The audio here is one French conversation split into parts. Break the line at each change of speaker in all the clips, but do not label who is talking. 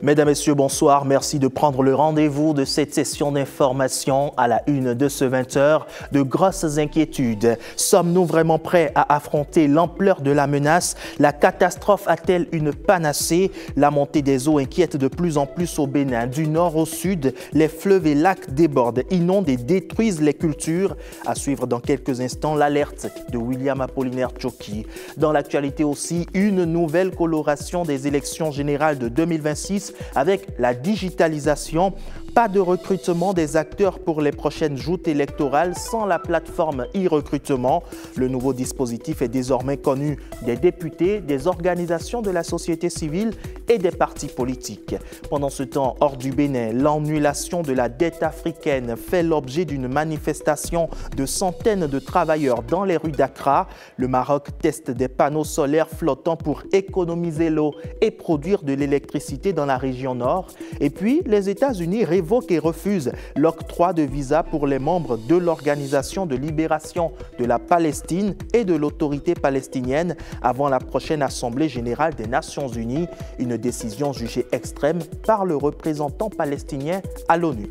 Mesdames, Messieurs, bonsoir. Merci de prendre le rendez-vous de cette session d'information à la une de ce 20h. De grosses inquiétudes. Sommes-nous vraiment prêts à affronter l'ampleur de la menace? La catastrophe a-t-elle une panacée? La montée des eaux inquiète de plus en plus au Bénin. Du nord au sud, les fleuves et lacs débordent, inondent et détruisent les cultures. À suivre dans quelques instants l'alerte de William Apollinaire Tchoki. Dans l'actualité aussi, une nouvelle coloration des élections générales de 2026 avec la digitalisation. Pas de recrutement des acteurs pour les prochaines joutes électorales sans la plateforme e-recrutement. Le nouveau dispositif est désormais connu des députés, des organisations de la société civile et des partis politiques. Pendant ce temps, hors du Bénin, l'annulation de la dette africaine fait l'objet d'une manifestation de centaines de travailleurs dans les rues d'Accra. Le Maroc teste des panneaux solaires flottants pour économiser l'eau et produire de l'électricité dans la région nord. Et puis, les États-Unis révoquent et refuse l'octroi de visa pour les membres de l'Organisation de libération de la Palestine et de l'autorité palestinienne avant la prochaine Assemblée générale des Nations unies, une décision jugée extrême par le représentant palestinien à l'ONU.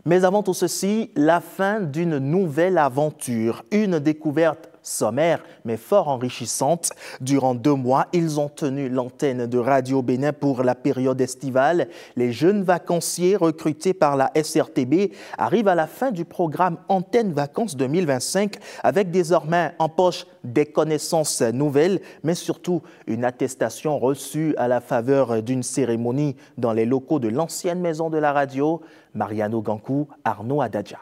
Mais avant tout ceci, la fin d'une nouvelle aventure, une découverte sommaire, mais fort enrichissante. Durant 2 mois, ils ont tenu l'antenne de Radio Bénin pour la période estivale. Les jeunes vacanciers recrutés par la SRTB arrivent à la fin du programme Antenne Vacances 2025 avec désormais en poche des connaissances nouvelles, mais surtout une attestation reçue à la faveur d'une cérémonie dans les locaux de l'ancienne maison de la radio. Mariano Gankou, Arnaud Adadja.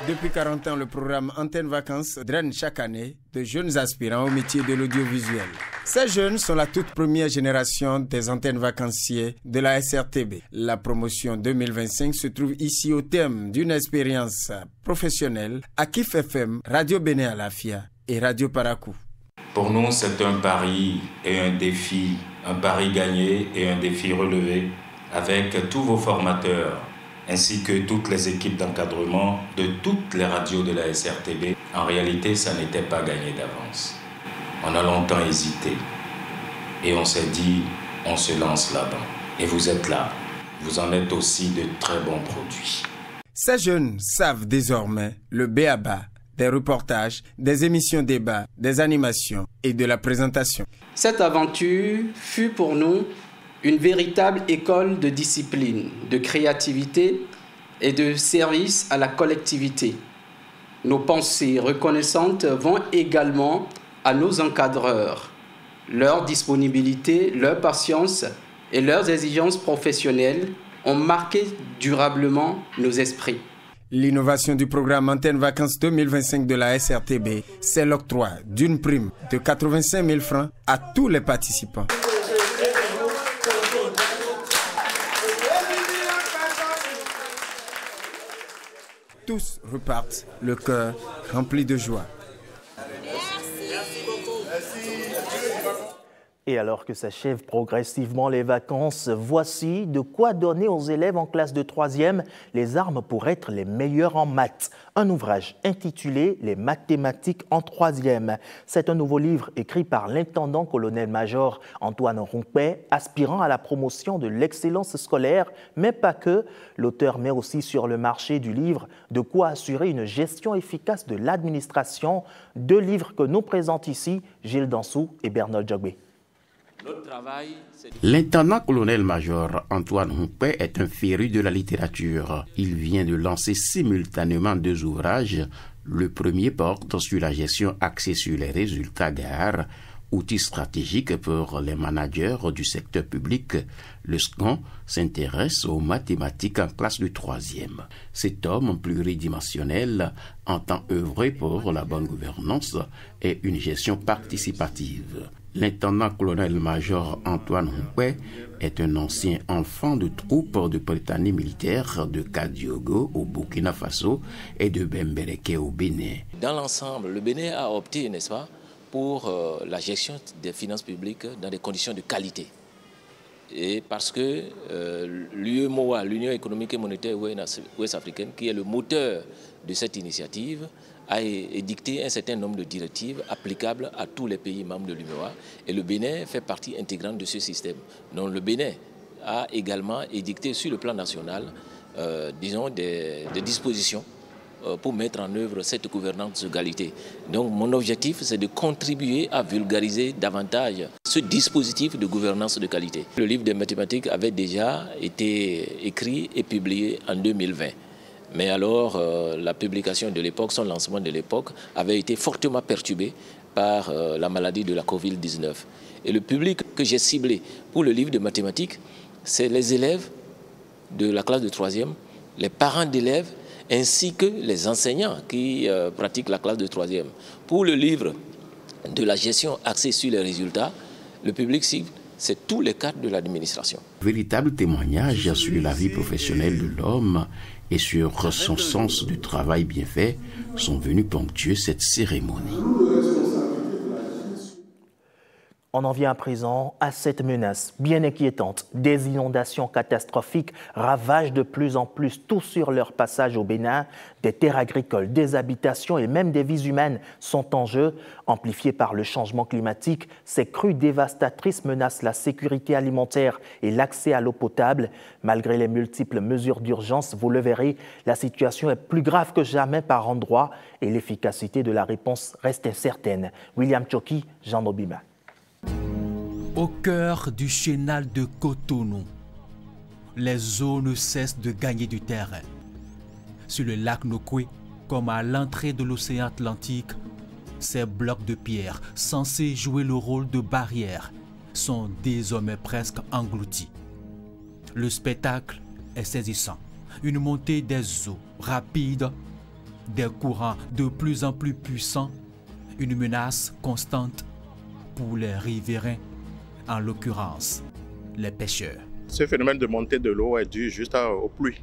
Depuis 40 ans, le programme Antenne Vacances draine chaque année de jeunes aspirants au métier de l'audiovisuel. Ces jeunes sont la toute première génération des antennes vacanciers de la SRTB. La promotion 2025 se trouve ici au terme d'une expérience professionnelle à KIF FM, Radio Bénin Alafia et Radio Parakou.
Pour nous, c'est un pari et un défi, un pari gagné et un défi relevé avec tous vos formateurs, ainsi que toutes les équipes d'encadrement de toutes les radios de la SRTB. En réalité, ça n'était pas gagné d'avance. On a longtemps hésité et on s'est dit, on se lance là-dedans. Et vous êtes là. Vous en êtes aussi de très bons produits.
Ces jeunes savent désormais le b.a.-ba des reportages, des émissions débats, des animations et de la présentation.
Cette aventure fut pour nous une véritable école de discipline, de créativité et de service à la collectivité. Nos pensées reconnaissantes vont également à nos encadreurs. Leur disponibilité, leur patience et leurs exigences professionnelles ont marqué durablement nos esprits.
L'innovation du programme Antenne Vacances 2025 de la SRTB, c'est l'octroi d'une prime de 85 000 francs à tous les participants. Tous repartent le cœur rempli de joie.
Et alors que s'achèvent progressivement les vacances, voici de quoi donner aux élèves en classe de 3e les armes pour être les meilleurs en maths. Un ouvrage intitulé « Les mathématiques en 3e ». C'est un nouveau livre écrit par l'intendant-colonel-major Antoine Rompet, aspirant à la promotion de l'excellence scolaire, mais pas que. L'auteur met aussi sur le marché du livre de quoi assurer une gestion efficace de l'administration. 2 livres que nous présentent ici Gilles Dansou et Bernard Djogbe.
L'intendant-colonel-major Antoine Rompet est un féru de la littérature. Il vient de lancer simultanément 2 ouvrages. Le premier porte sur la gestion axée sur les résultats GAR, outil stratégique pour les managers du secteur public. Le second s'intéresse aux mathématiques en classe de 3e. Cet homme pluridimensionnel entend œuvrer pour la bonne gouvernance et une gestion participative. L'intendant-colonel-major Antoine Rompet est un ancien enfant de troupe de Britannie militaire de Kadiogo au Burkina Faso et de Bembereke au Bénin.
Dans l'ensemble, le Bénin a opté, n'est-ce pas, pour la gestion des finances publiques dans des conditions de qualité. Et parce que l'UEMOA, l'Union économique et monétaire ouest-africaine, qui est le moteur de cette initiative, a édicté un certain nombre de directives applicables à tous les pays membres de l'UEMOA. Et le Bénin fait partie intégrante de ce système. Donc le Bénin a également édicté sur le plan national, disons, des dispositions pour mettre en œuvre cette gouvernance de qualité. Donc mon objectif, c'est de contribuer à vulgariser davantage ce dispositif de gouvernance de qualité. Le livre des mathématiques avait déjà été écrit et publié en 2020. Mais alors, la publication de l'époque, son lancement de l'époque, avait été fortement perturbé par la maladie de la Covid-19. Et le public que j'ai ciblé pour le livre de mathématiques, c'est les élèves de la classe de 3e, les parents d'élèves, ainsi que les enseignants qui pratiquent la classe de 3e. Pour le livre de la gestion axée sur les résultats, le public cible, c'est tous les cadres de l'administration.
Véritable témoignage sur la vie professionnelle de l'homme et sur son sens du travail bien fait sont venus ponctuer cette cérémonie.
On en vient à présent à cette menace bien inquiétante. Des inondations catastrophiques ravagent de plus en plus tout sur leur passage au Bénin. Des terres agricoles, des habitations et même des vies humaines sont en jeu. Amplifiées par le changement climatique, ces crues dévastatrices menacent la sécurité alimentaire et l'accès à l'eau potable. Malgré les multiples mesures d'urgence, vous le verrez, la situation est plus grave que jamais par endroits et l'efficacité de la réponse reste incertaine. William Choki, Jean Nobima.
Au cœur du chenal de Cotonou, les eaux ne cessent de gagner du terrain. Sur le lac Nokoué, comme à l'entrée de l'océan Atlantique, ces blocs de pierre censés jouer le rôle de barrière sont désormais presque engloutis. Le spectacle est saisissant. Une montée des eaux rapide, des courants de plus en plus puissants, une menace constante pour les riverains, en l'occurrence les pêcheurs.
Ce phénomène de montée de l'eau est dû juste aux pluies.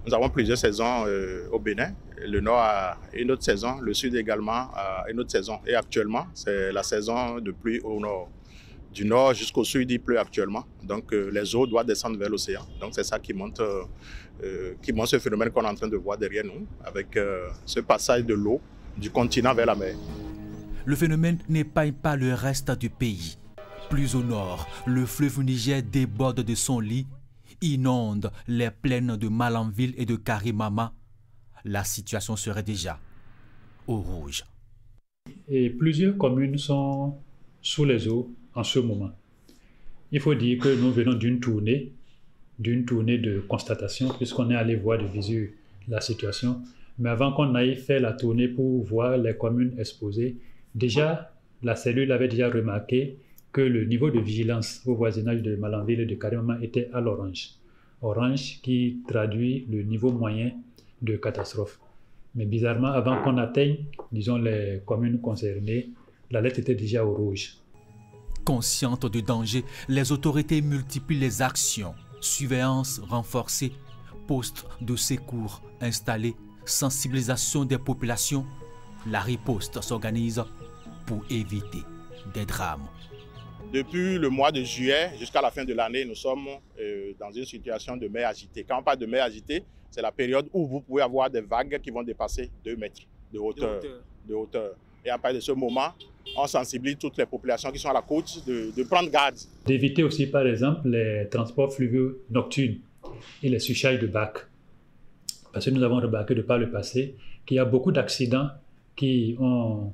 Nous avons plusieurs saisons au Bénin. Le nord a une autre saison, le sud également a une autre saison. Et actuellement, c'est la saison de pluie au nord. Du nord jusqu'au sud, il pleut actuellement. Donc les eaux doivent descendre vers l'océan. Donc c'est ça qui montre ce phénomène qu'on est en train de voir derrière nous, avec ce passage de l'eau du continent vers la mer.
Le phénomène n'épargne pas le reste du pays. Plus au nord, le fleuve Niger déborde de son lit, inonde les plaines de Malanville et de Karimama. La situation serait déjà au rouge.
Et plusieurs communes sont sous les eaux en ce moment. Il faut dire que nous venons d'une tournée de constatation, puisqu'on est allé voir de visu la situation. Mais avant qu'on aille faire la tournée pour voir les communes exposées, déjà, la cellule avait déjà remarqué que le niveau de vigilance au voisinage de Malanville et de Karimama était à l'orange. Orange qui traduit le niveau moyen de catastrophe. Mais bizarrement, avant qu'on atteigne, disons, les communes concernées, l'alerte était déjà au rouge.
Conscientes du danger, les autorités multiplient les actions. Surveillance renforcée, postes de secours installés, sensibilisation des populations. La riposte s'organise pour éviter des drames.
Depuis le mois de juillet jusqu'à la fin de l'année, nous sommes dans une situation de mer agitée. Quand on parle de mer agitée, c'est la période où vous pouvez avoir des vagues qui vont dépasser 2 mètres de hauteur. Et à partir de ce moment, on sensibilise toutes les populations qui sont à la côte de prendre garde.
D'éviter aussi, par exemple, les transports fluviaux nocturnes et les surcharges de bacs. Parce que nous avons remarqué de par le passé qu'il y a beaucoup d'accidents qui ont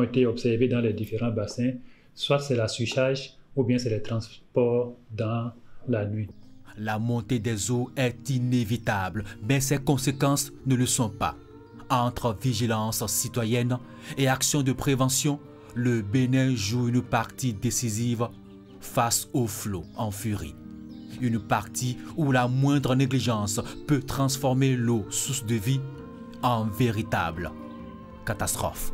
été observés dans les différents bassins. Soit c'est la surcharge ou bien c'est les transports dans la nuit.
La montée des eaux est inévitable, mais ses conséquences ne le sont pas. Entre vigilance citoyenne et action de prévention, le Bénin joue une partie décisive face au flot en furie. Une partie où la moindre négligence peut transformer l'eau, source de vie, en véritable catastrophe.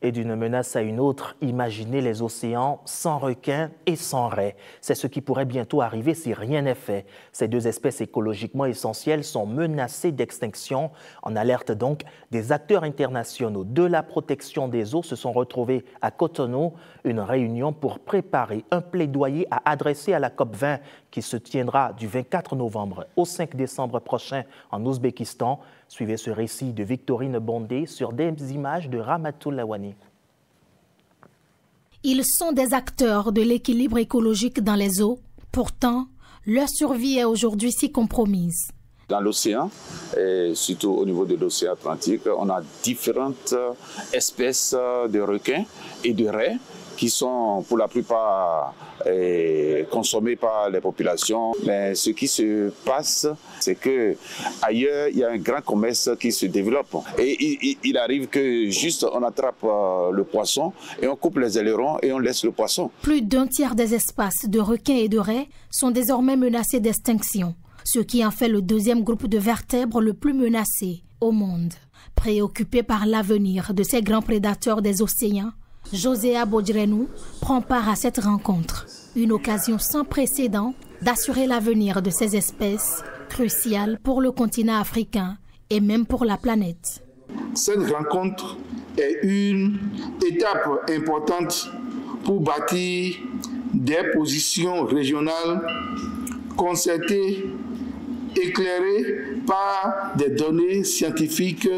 Et d'une menace à une autre, imaginez les océans sans requins et sans raies. C'est ce qui pourrait bientôt arriver si rien n'est fait. Ces deux espèces écologiquement essentielles sont menacées d'extinction. En alerte donc, des acteurs internationaux de la protection des eaux se sont retrouvés à Cotonou, une réunion pour préparer un plaidoyer à adresser à la COP20 qui se tiendra du 24 novembre au 5 décembre prochain en Ouzbékistan. Suivez ce récit de Victorine Bondé sur des images de Ramatou Lawani.
Ils sont des acteurs de l'équilibre écologique dans les eaux. Pourtant, leur survie est aujourd'hui si compromise.
Dans l'océan, et surtout au niveau de l'océan Atlantique, on a différentes espèces de requins et de raies qui sont pour la plupart consommés par les populations. Mais ce qui se passe, c'est qu'ailleurs, il y a un grand commerce qui se développe. Et il arrive que juste on attrape le poisson et on coupe les ailerons et on laisse le poisson.
Plus d'un tiers des espèces de requins et de raies sont désormais menacées d'extinction, ce qui en fait le deuxième groupe de vertèbres le plus menacé au monde. Préoccupé par l'avenir de ces grands prédateurs des océans, Josea Bodjerenou prend part à cette rencontre, une occasion sans précédent d'assurer l'avenir de ces espèces, cruciales pour le continent africain et même pour la planète.
Cette rencontre est une étape importante pour bâtir des positions régionales concertées, éclairées par des données scientifiques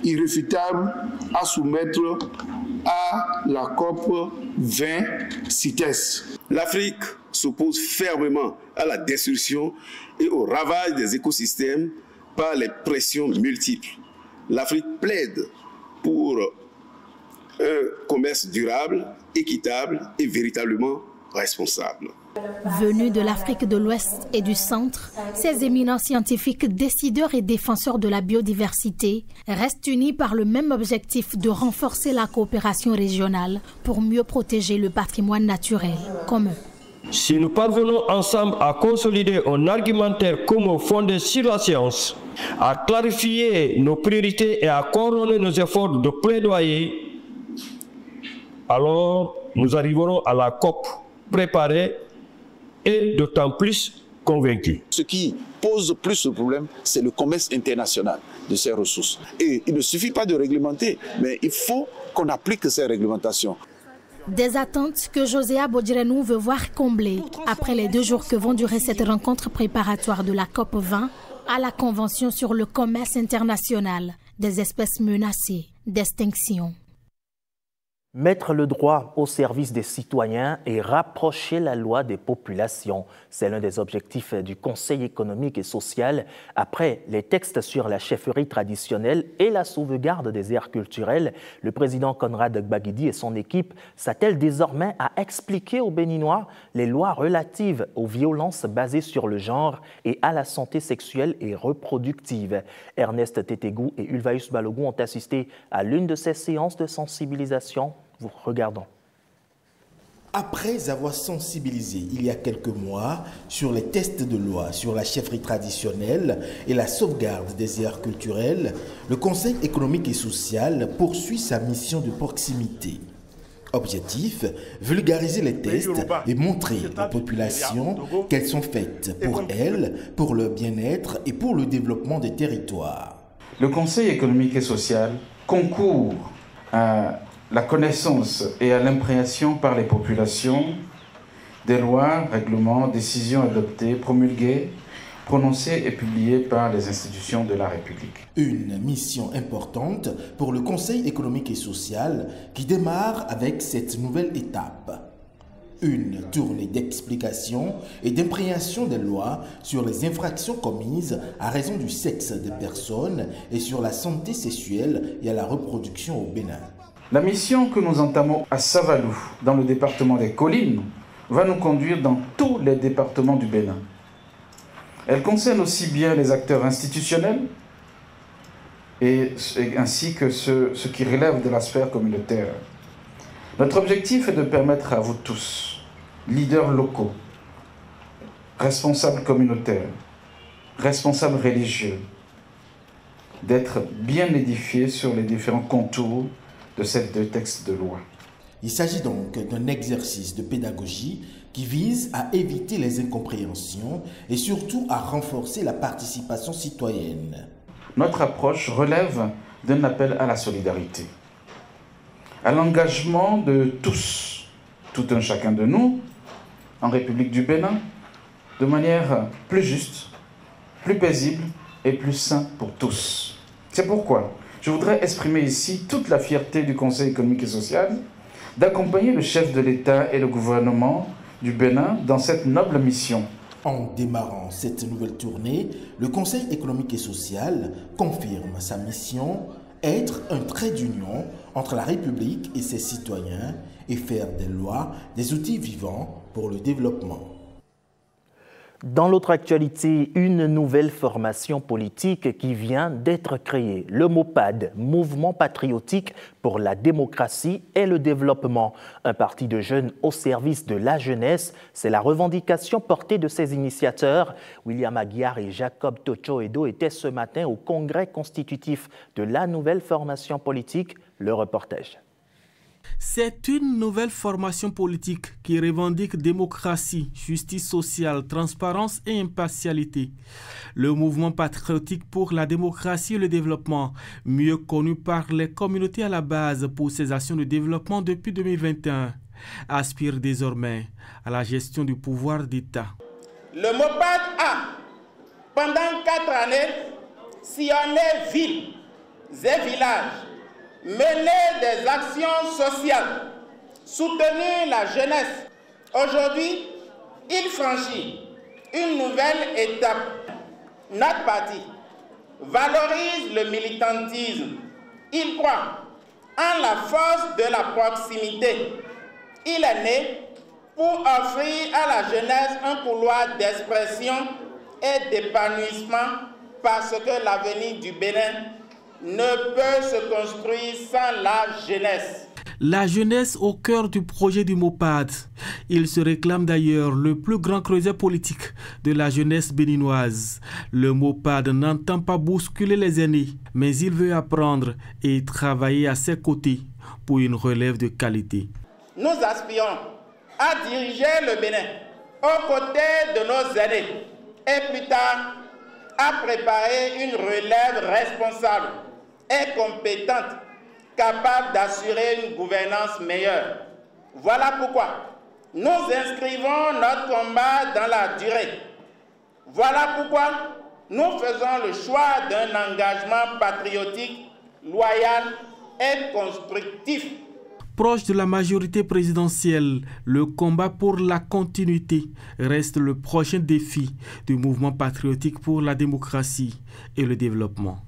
irréfutables à soumettre à la COP 20 CITES.
L'Afrique s'oppose fermement à la destruction et au ravage des écosystèmes par les pressions multiples. L'Afrique plaide pour un commerce durable, équitable et véritablement responsable.
Venus de l'Afrique de l'Ouest et du Centre, ces éminents scientifiques, décideurs et défenseurs de la biodiversité restent unis par le même objectif de renforcer la coopération régionale pour mieux protéger le patrimoine naturel commun.
Si nous parvenons ensemble à consolider un argumentaire commun fondé sur la science, à clarifier nos priorités et à coordonner nos efforts de plaidoyer, alors nous arriverons à la COP préparée et d'autant plus convaincus.
Ce qui pose plus de problème, c'est le commerce international de ces ressources. Et il ne suffit pas de réglementer, mais il faut qu'on applique ces réglementations.
Des attentes que Josea Bodjerenou veut voir comblées après les 2 jours que vont durer cette rencontre préparatoire de la COP 20 à la Convention sur le commerce international des espèces menacées d'extinction.
Mettre le droit au service des citoyens et rapprocher la loi des populations, c'est l'un des objectifs du Conseil économique et social. Après les textes sur la chefferie traditionnelle et la sauvegarde des aires culturelles, le président Conrad Gbagidi et son équipe s'attellent désormais à expliquer aux Béninois les lois relatives aux violences basées sur le genre et à la santé sexuelle et reproductive. Ernest Tétégou et Ulvaeus Balogun ont assisté à l'une de ces séances de sensibilisation. Vous regardons.
Après avoir sensibilisé il y a quelques mois sur les textes de loi sur la chefferie traditionnelle et la sauvegarde des aires culturelles, le Conseil économique et social poursuit sa mission de proximité. Objectif, vulgariser les textes et montrer aux populations qu'elles sont faites pour elles, pour leur bien-être et pour le développement des territoires.
Le Conseil économique et social concourt à la connaissance et à l'imprégnation par les populations des lois, règlements, décisions adoptées, promulguées, prononcées et publiées par les institutions de la République.
Une mission importante pour le Conseil économique et social qui démarre avec cette nouvelle étape. Une tournée d'explication et d'imprégnation des lois sur les infractions commises à raison du sexe des personnes et sur la santé sexuelle et à la reproduction au Bénin.
La mission que nous entamons à Savalou, dans le département des Collines, va nous conduire dans tous les départements du Bénin. Elle concerne aussi bien les acteurs institutionnels ainsi que ceux qui relèvent de la sphère communautaire. Notre objectif est de permettre à vous tous, leaders locaux, responsables communautaires, responsables religieux, d'être bien édifiés sur les différents contours de ces deux textes de loi.
Il s'agit donc d'un exercice de pédagogie qui vise à éviter les incompréhensions et surtout à renforcer la participation citoyenne.
Notre approche relève d'un appel à la solidarité, à l'engagement de tous, tout un chacun de nous, en République du Bénin, de manière plus juste, plus paisible et plus sain pour tous. C'est pourquoi je voudrais exprimer ici toute la fierté du Conseil économique et social d'accompagner le chef de l'État et le gouvernement du Bénin dans cette noble mission.
En démarrant cette nouvelle tournée, le Conseil économique et social confirme sa mission, être un trait d'union entre la République et ses citoyens et faire des lois des outils vivants pour le développement.
Dans l'autre actualité, une nouvelle formation politique qui vient d'être créée, le MOPAD, Mouvement patriotique pour la démocratie et le développement. Un parti de jeunes au service de la jeunesse, c'est la revendication portée de ses initiateurs. William Aguiar et Jacob Tocho-Edo étaient ce matin au congrès constitutif de la nouvelle formation politique. Le reportage.
C'est une nouvelle formation politique qui revendique démocratie, justice sociale, transparence et impartialité. Le mouvement patriotique pour la démocratie et le développement, mieux connu par les communautés à la base pour ses actions de développement depuis 2021, aspire désormais à la gestion du pouvoir d'État.
Le MOPAD a, pendant 4 années, sillonné villes et villages, mener des actions sociales, soutenir la jeunesse. Aujourd'hui, il franchit une nouvelle étape. Notre parti valorise le militantisme. Il croit en la force de la proximité. Il est né pour offrir à la jeunesse un couloir d'expression et d'épanouissement parce que l'avenir du Bénin ne peut se construire sans la jeunesse.
La jeunesse au cœur du projet du MOPAD. Il se réclame d'ailleurs le plus grand creuset politique de la jeunesse béninoise. Le MOPAD n'entend pas bousculer les aînés, mais il veut apprendre et travailler à ses côtés pour une relève de qualité.
Nous aspirons à diriger le Bénin aux côtés de nos aînés et plus tard à préparer une relève responsable et compétente, capable d'assurer une gouvernance meilleure. Voilà pourquoi nous inscrivons notre combat dans la durée. Voilà pourquoi nous faisons le choix d'un engagement patriotique, loyal et constructif.
Proche de la majorité présidentielle, le combat pour la continuité reste le prochain défi du mouvement patriotique pour la démocratie et le développement.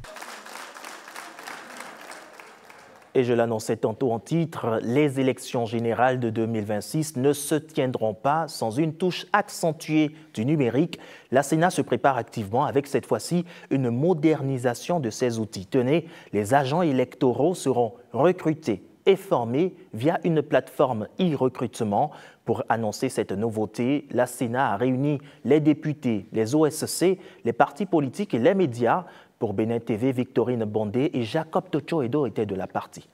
Et je l'annonçais tantôt en titre, les élections générales de 2026 ne se tiendront pas sans une touche accentuée du numérique. La Sénat se prépare activement avec cette fois-ci une modernisation de ses outils. Tenez, les agents électoraux seront recrutés et formés via une plateforme e-recrutement. Pour annoncer cette nouveauté, la Sénat a réuni les députés, les OSC, les partis politiques et les médias. Pour Bénin TV, Victorine Bondé et Jacob Tocho-Edo étaient de la partie.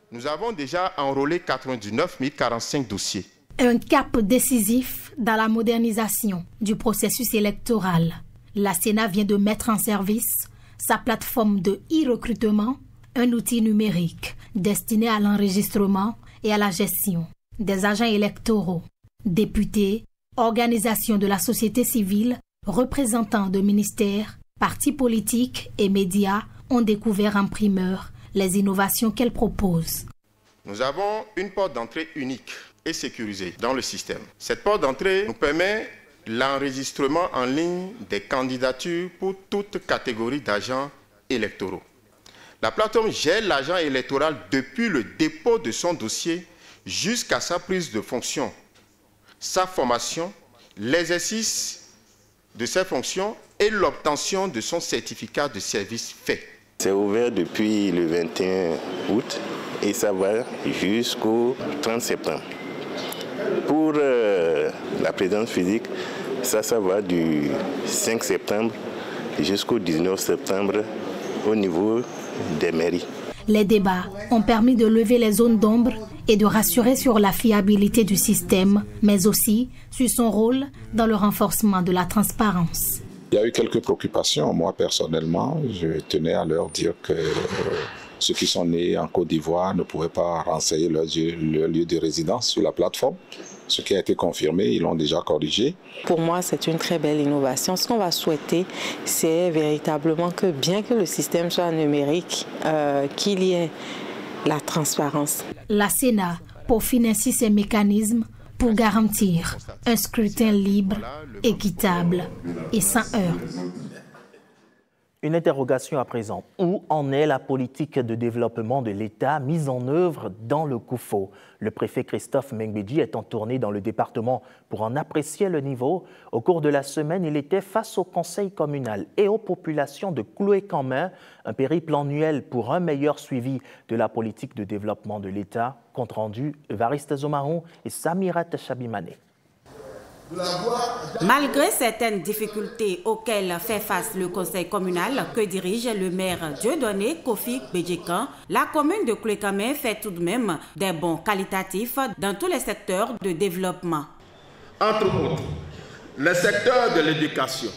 Nous avons déjà enrôlé 99 045 dossiers.
Un cap décisif dans la modernisation du processus électoral. La Sénat vient de mettre en service sa plateforme de e-recrutement, un outil numérique destiné à l'enregistrement et à la gestion des agents électoraux, députés, organisations de la société civile, représentants de ministères, partis politiques et médias ont découvert en primeur les innovations qu'elle propose.
Nous avons une porte d'entrée unique et sécurisée dans le système. Cette porte d'entrée nous permet l'enregistrement en ligne des candidatures pour toute catégorie d'agents électoraux. La plateforme gère l'agent électoral depuis le dépôt de son dossier jusqu'à sa prise de fonction, sa formation, l'exercice de ses fonctions et l'obtention de son certificat de service fait.
C'est ouvert depuis le 21 août et ça va jusqu'au 30 septembre. Pour la présence physique, ça va du 5 septembre jusqu'au 19 septembre au niveau des mairies.
Les débats ont permis de lever les zones d'ombre et de rassurer sur la fiabilité du système, mais aussi sur son rôle dans le renforcement de la transparence.
Il y a eu quelques préoccupations. Moi, personnellement, je tenais à leur dire que ceux qui sont nés en Côte d'Ivoire ne pouvaient pas renseigner leur lieu de résidence sur la plateforme. Ce qui a été confirmé, ils l'ont déjà corrigé.
Pour moi, c'est une très belle innovation. Ce qu'on va souhaiter, c'est véritablement que, bien que le système soit numérique, qu'il y ait la transparence.
La Sénat peaufine ainsi ses mécanismes pour garantir un scrutin libre, équitable et sans heurts.
Une interrogation à présent. Où en est la politique de développement de l'État mise en œuvre dans le Koufo? Le préfet Christophe Mengbedji est en tournée dans le département pour en apprécier le niveau. Au cours de la semaine, il était face au conseil communal et aux populations de Kloué-Kanmin, un périple annuel pour un meilleur suivi de la politique de développement de l'État. Compte rendu, Evariste Zomaron et Samirat Chabimane.
Malgré certaines difficultés auxquelles fait face le conseil communal que dirige le maire Dieudonné Kofi Bédjekan, la commune de Kloué-Kanmin fait tout de même des bons qualitatifs dans tous les secteurs de développement.
Entre autres, les secteurs de l'éducation,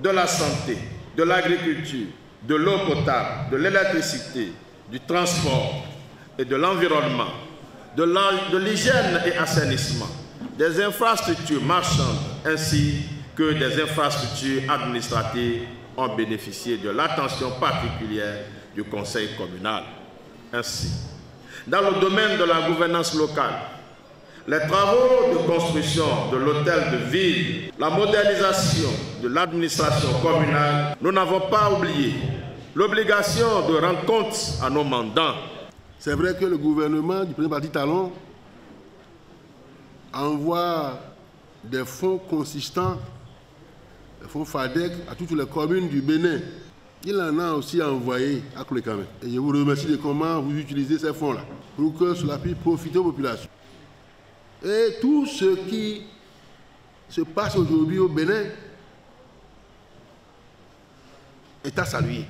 de la santé, de l'agriculture, de l'eau potable, de l'électricité, du transport et de l'environnement, de l'hygiène et assainissement, des infrastructures marchandes ainsi que des infrastructures administratives ont bénéficié de l'attention particulière du conseil communal. Ainsi, dans le domaine de la gouvernance locale, les travaux de construction de l'hôtel de ville, la modernisation de l'administration communale, nous n'avons pas oublié l'obligation de rendre compte à nos mandants.
C'est vrai que le gouvernement du président Badi Talon envoie des fonds consistants, des fonds FADEC, à toutes les communes du Bénin. Il en a aussi envoyé à Kloué-Kanmin. Et je vous remercie de comment vous utilisez ces fonds-là pour que cela puisse profiter aux populations. Et tout ce qui se passe aujourd'hui au Bénin est à saluer.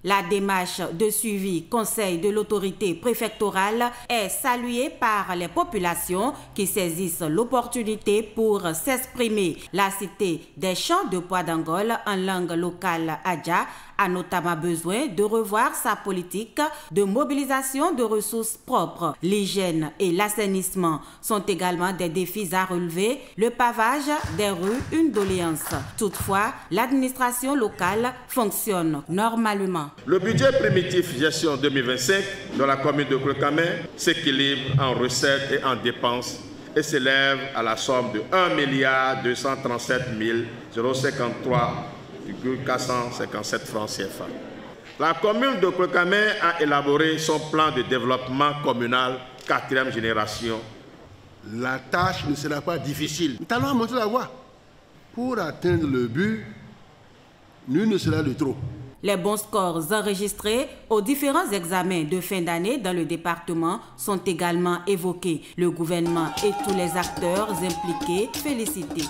La démarche de suivi conseil de l'autorité préfectorale est saluée par les populations qui saisissent l'opportunité pour s'exprimer. La cité des champs de pois d'Angole en langue locale Adja a notamment besoin de revoir sa politique de mobilisation de ressources propres. L'hygiène et l'assainissement sont également des défis à relever. Le pavage des rues, une doléance. Toutefois, l'administration locale fonctionne normalement.
Le budget primitif gestion 2025 de la commune de Kloué-Kanmin s'équilibre en recettes et en dépenses et s'élève à la somme de 1 237 053,457 francs CFA. La commune de Kloué-Kanmin a élaboré son plan de développement communal 4e génération.
La tâche ne sera pas difficile. Nous allons monter la voie. Pour atteindre le but, nul ne sera de trop.
Les bons scores enregistrés aux différents examens de fin d'année dans le département sont également évoqués. Le gouvernement et tous les acteurs impliqués félicités.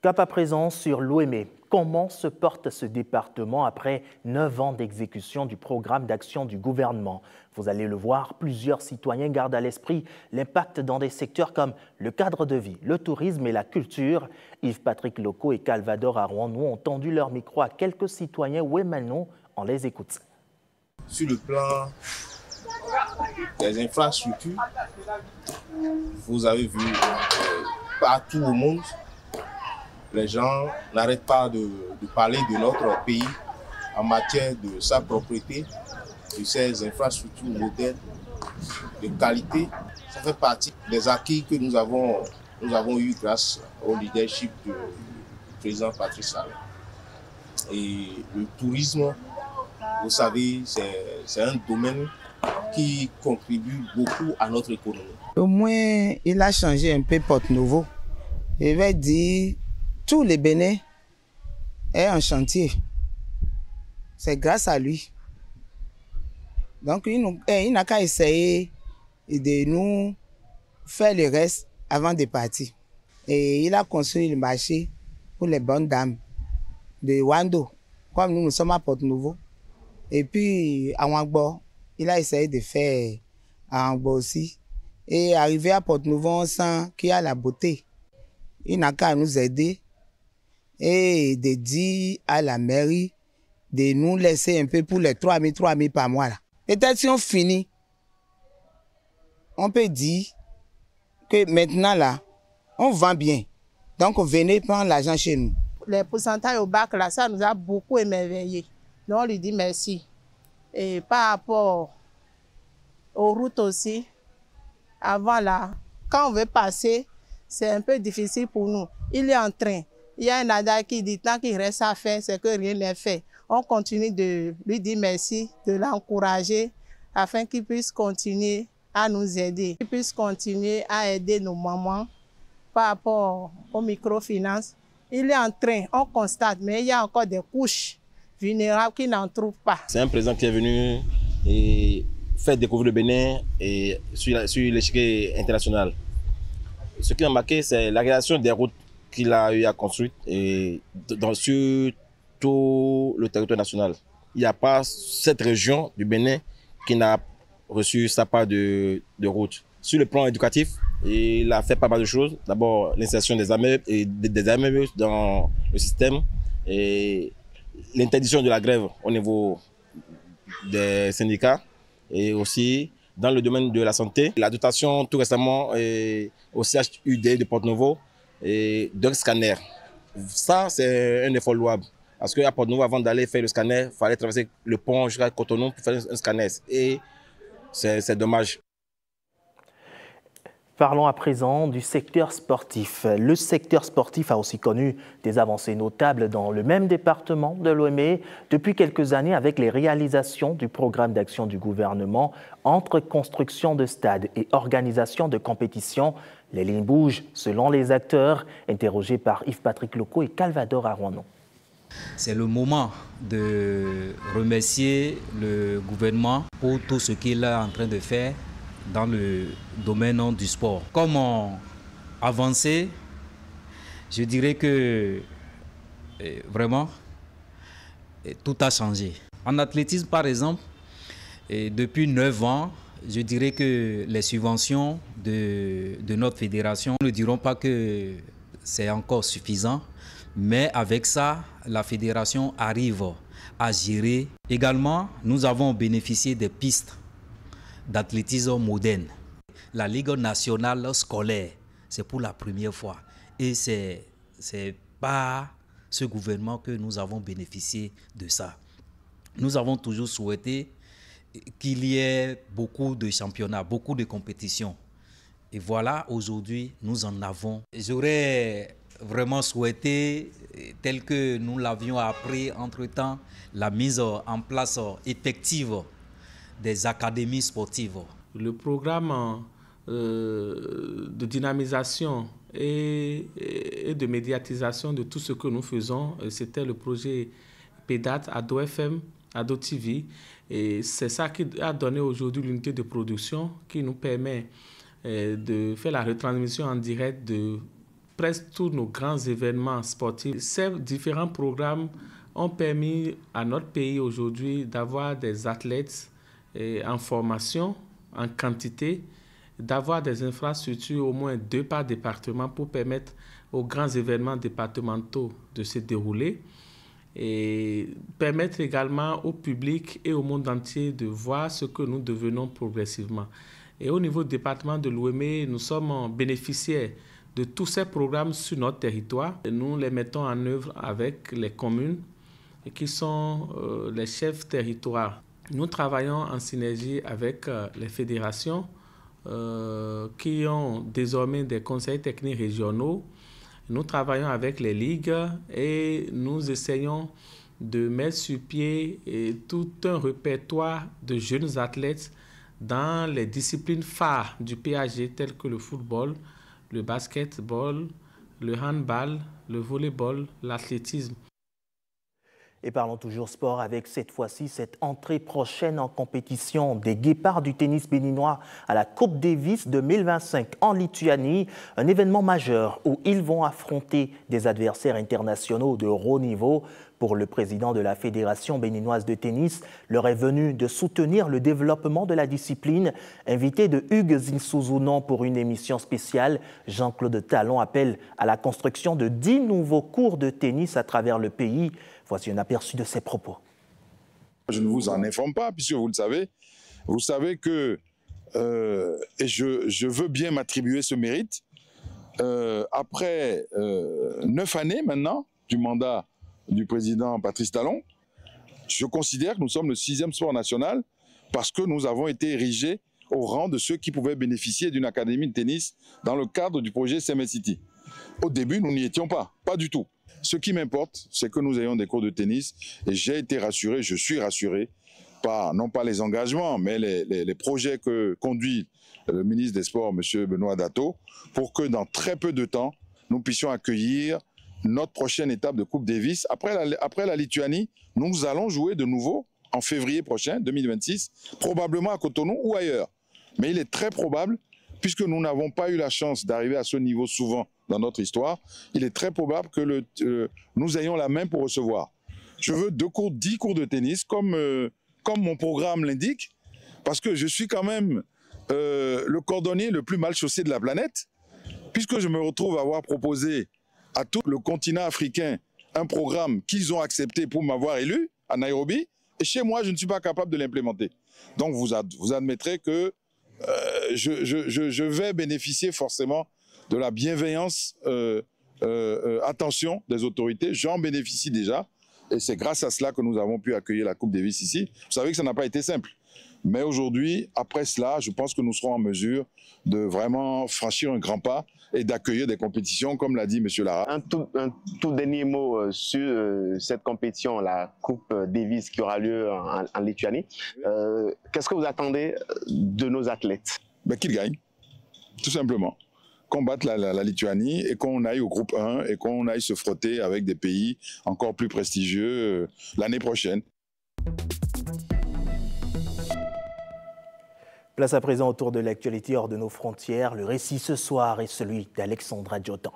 Cap à présent sur l'OME. Comment se porte ce département après 9 ans d'exécution du programme d'action du gouvernement? Vous allez le voir, plusieurs citoyens gardent à l'esprit l'impact dans des secteurs comme le cadre de vie, le tourisme et la culture. Yves-Patrick Loco et Calvador Arouanou ont tendu leur micro à quelques citoyens ouémanou. On les écoute.
Sur le plan des infrastructures, vous avez vu partout au monde, les gens n'arrêtent pas de parler de notre pays en matière de sa propriété, de ses infrastructures modernes, de qualité. Ça fait partie des acquis que nous avons eu grâce au leadership du président Patrice Talon. Et le tourisme, vous savez, c'est un domaine qui contribue beaucoup à notre économie.
Au moins, il a changé un peu Porte-Nouveau. Je vais dire, tout le Bénin est en chantier. C'est grâce à lui. Donc, il n'a qu'à essayer de nous faire le reste avant de partir. Et il a construit le marché pour les bonnes dames de Wando. Comme nous sommes à Porte-Nouveau, Et puis à Ouangbo, il a essayé de faire à Ouangbo aussi. Et arrivé à Porte-Novo, on sent qu'il y a la beauté. Il n'a qu'à nous aider et de dire à la mairie de nous laisser un peu pour les 3 000 par mois. Peut-être si on finit, on peut dire que maintenant là, on vend bien. Donc venez prendre l'argent chez nous.
Les pourcentages au bac là, ça nous a beaucoup émerveillés. Donc on lui dit merci. Et par rapport aux routes aussi, avant là, quand on veut passer, c'est un peu difficile pour nous. Il est en train. Il y a un ADA qui dit tant qu'il reste à faire, c'est que rien n'est fait. On continue de lui dire merci, de l'encourager afin qu'il puisse continuer à nous aider, qu'il puisse continuer à aider nos mamans par rapport aux microfinances. Il est en train, on constate, mais il y a encore des couches vulnérables qui n'en trouvent pas.
C'est un président qui est venu et faire découvrir le Bénin et sur l'échiquier international. Ce qui m'a marqué, c'est la réalisation des routes qu'il a eu à construire sur tout le territoire national. Il n'y a pas cette région du Bénin qui n'a reçu sa part de route. Sur le plan éducatif, il a fait pas mal de choses. D'abord, l'insertion des AME dans le système et l'interdiction de la grève au niveau des syndicats et aussi dans le domaine de la santé. La dotation tout récemment au CHUD de Porte-Novo d'un scanner. Ça, c'est un effort louable. Parce qu'à Porte-Novo, avant d'aller faire le scanner, il fallait traverser le pont jusqu'à Cotonou pour faire un scanner. Et c'est dommage.
Parlons à présent du secteur sportif. Le secteur sportif a aussi connu des avancées notables dans le même département de Lomé depuis quelques années avec les réalisations du programme d'action du gouvernement entre construction de stades et organisation de compétitions. Les lignes bougent selon les acteurs, interrogés par Yves-Patrick Loco et Calvador Arwano.
C'est le moment de remercier le gouvernement pour tout ce qu'il est en train de faire dans le domaine du sport. Comment avancer? Je dirais que vraiment tout a changé. En athlétisme par exemple, depuis 9 ans, je dirais que les subventions de notre fédération, nous ne dirons pas que c'est encore suffisant, mais avec ça, la fédération arrive à gérer. Également, nous avons bénéficié des pistes d'athlétisme moderne. La Ligue nationale scolaire, c'est pour la première fois. Et c'est par ce gouvernement que nous avons bénéficié de ça. Nous avons toujours souhaité qu'il y ait beaucoup de championnats, beaucoup de compétitions. Et voilà, aujourd'hui, nous en avons. J'aurais vraiment souhaité, tel que nous l'avions appris entre-temps, la mise en place effective des académies sportives.
Le programme de dynamisation et de médiatisation de tout ce que nous faisons, c'était le projet PEDAT, Ado FM, Ado TV. Et c'est ça qui a donné aujourd'hui l'unité de production qui nous permet de faire la retransmission en direct de presque tous nos grands événements sportifs. Ces différents programmes ont permis à notre pays aujourd'hui d'avoir des athlètes en formation, en quantité, d'avoir des infrastructures au moins 2 par département pour permettre aux grands événements départementaux de se dérouler et permettre également au public et au monde entier de voir ce que nous devenons progressivement. Et au niveau du département de l'Ouémé, nous sommes bénéficiaires de tous ces programmes sur notre territoire. Et nous les mettons en œuvre avec les communes qui sont les chefs territoires. Nous travaillons en synergie avec les fédérations qui ont désormais des conseils techniques régionaux. Nous travaillons avec les ligues et nous essayons de mettre sur pied tout un répertoire de jeunes athlètes dans les disciplines phares du PAG telles que le football, le basketball, le handball, le volleyball, l'athlétisme.
Et parlons toujours sport avec cette fois-ci cette entrée prochaine en compétition des Guépards du tennis béninois à la Coupe Davis 2025 en Lituanie, un événement majeur où ils vont affronter des adversaires internationaux de haut niveau. Pour le président de la Fédération béninoise de tennis, l'heure est venue de soutenir le développement de la discipline. Invité de Hugues Zinsuzounon pour une émission spéciale, Jean-Claude Talon appelle à la construction de 10 nouveaux cours de tennis à travers le pays. Voici un aperçu de ses propos.
Je ne vous en informe pas, puisque vous le savez. Vous savez que, et je veux bien m'attribuer ce mérite, après 9 années maintenant du mandat du président Patrice Talon, je considère que nous sommes le 6e sport national parce que nous avons été érigés au rang de ceux qui pouvaient bénéficier d'une académie de tennis dans le cadre du projet CMS City. Au début, nous n'y étions pas du tout. Ce qui m'importe, c'est que nous ayons des cours de tennis et j'ai été rassuré, je suis rassuré par, non pas les engagements, mais les projets que conduit le ministre des Sports, M. Benoît Dato, pour que dans très peu de temps, nous puissions accueillir notre prochaine étape de Coupe Davis. Après la Lituanie, nous allons jouer de nouveau en février prochain, 2026, probablement à Cotonou ou ailleurs. Mais il est très probable, puisque nous n'avons pas eu la chance d'arriver à ce niveau souvent dans notre histoire, il est très probable que nous ayons la main pour recevoir. Je veux 10 cours de tennis, comme mon programme l'indique, parce que je suis quand même le cordonnier le plus mal chaussé de la planète, puisque je me retrouve à avoir proposé à tout le continent africain un programme qu'ils ont accepté pour m'avoir élu à Nairobi, et chez moi, je ne suis pas capable de l'implémenter. Donc vous admettrez que je vais bénéficier forcément de la bienveillance, attention des autorités. J'en bénéficie déjà, et c'est grâce à cela que nous avons pu accueillir la Coupe Davis ici. Vous savez que ça n'a pas été simple. Mais aujourd'hui, après cela, je pense que nous serons en mesure de vraiment franchir un grand pas et d'accueillir des compétitions, comme l'a dit M. Lara.
Un tout dernier mot sur cette compétition, la Coupe Davis qui aura lieu en Lituanie. Qu'est-ce que vous attendez de nos athlètes?
Qu'ils gagnent, tout simplement. Qu'on batte la Lituanie et qu'on aille au groupe 1 et qu'on aille se frotter avec des pays encore plus prestigieux l'année prochaine.
Place à présent autour de l'actualité hors de nos frontières. Le récit ce soir est celui d'Alexandra Djotan.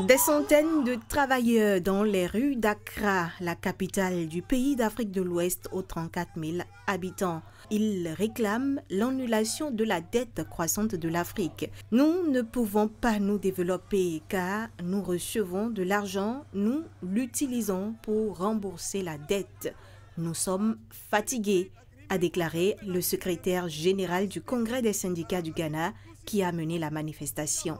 Des centaines de travailleurs dans les rues d'Accra, la capitale du pays d'Afrique de l'Ouest aux 34 000 habitants. Ils réclament l'annulation de la dette croissante de l'Afrique. Nous ne pouvons pas nous développer car nous recevons de l'argent, nous l'utilisons pour rembourser la dette. Nous sommes fatigués, a déclaré le secrétaire général du Congrès des syndicats du Ghana qui a mené la manifestation.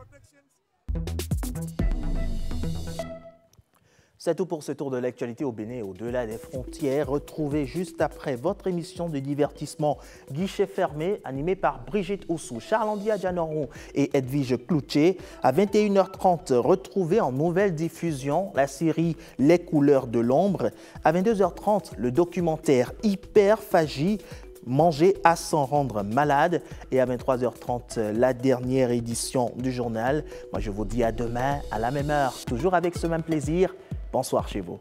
C'est tout pour ce tour de l'actualité au Bénin et au-delà des frontières. Retrouvez juste après votre émission de divertissement Guichet fermé, animée par Brigitte Oussou, Charles-Andy Adjanoron et Edwige Cloutier. À 21h30, retrouvez en nouvelle diffusion la série Les couleurs de l'ombre. À 22h30, le documentaire Hyperphagie, manger à s'en rendre malade. Et à 23h30, la dernière édition du journal. Moi, je vous dis à demain, à la même heure, toujours avec ce même plaisir. Bonsoir chez vous.